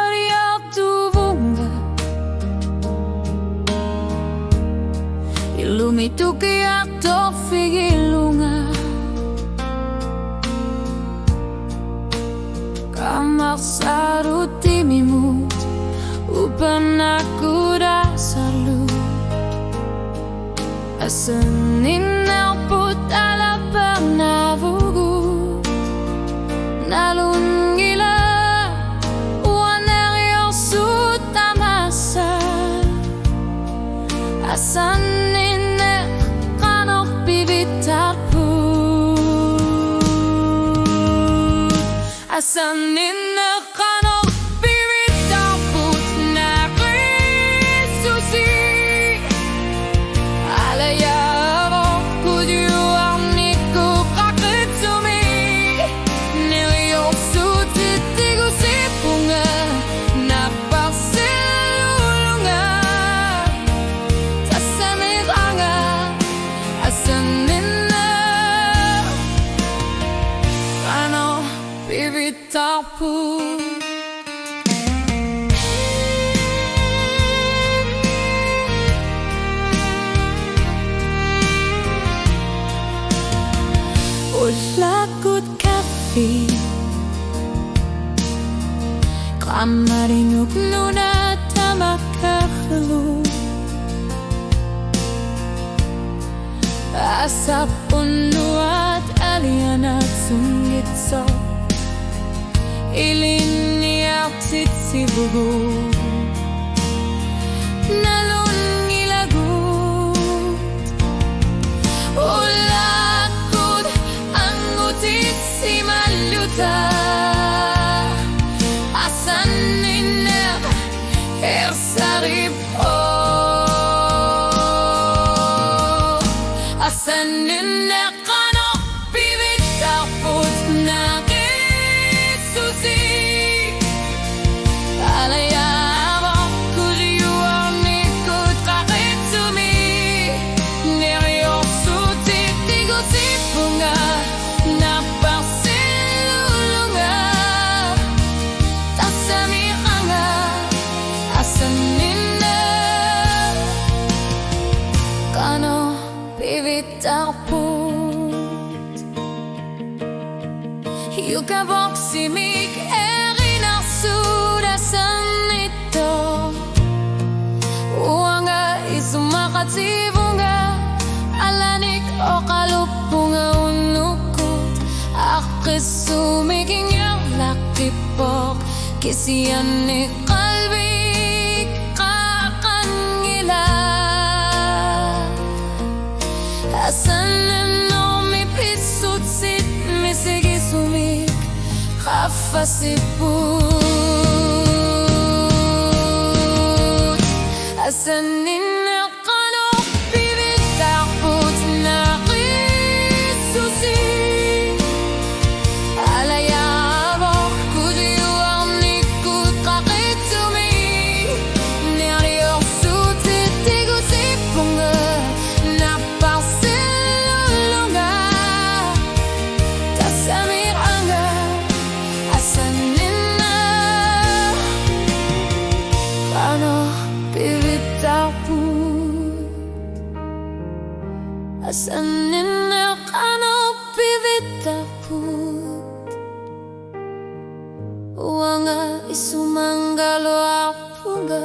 variado bunga Ilumito kaya to figilunga Kamar sarutimimu Upang aku salut Asanin put ala pernavogu Nalun gila Waner sutamasa Asanin kanok bibitapu Asanin kanok bibitapu na Krisusi Alaya kujuaniku kakitsumi Nilio sutitigu sipunga Napasilulunga Tasamiranga Asanina Kano bibitapu Ulakut kafe Kamarinuk nuna tamakaklu Asap unuat alianat sungitso Iliniak sitsibugu Nalun gilagut Ulakut angutit si maluta Asaniner ersaripo Asaniner kanok bibitaput na Krisusi Alayabo kujuanikut kakitsumi Neryo sutitigu sipunga Napasilulunga Tasamiranga Asanina Kano bibitaput Yukaboksimik erinar sudasanito Uanga isumakatibunga Alanik o kalupunga unukut Akisumiking yang lakipok Kisiyan ni kalbi kakangila Asanan pisut sit misigisumik Khafasiput Asanin kanok bibitaput na Krisusi Alayabo kujuanikut kakitsumi Neryo sutitigu sipunga Napasilulunga Tasamiranga Asanina Kano bibitaput Asanina kano bibitaput Uanga isumangalo apunga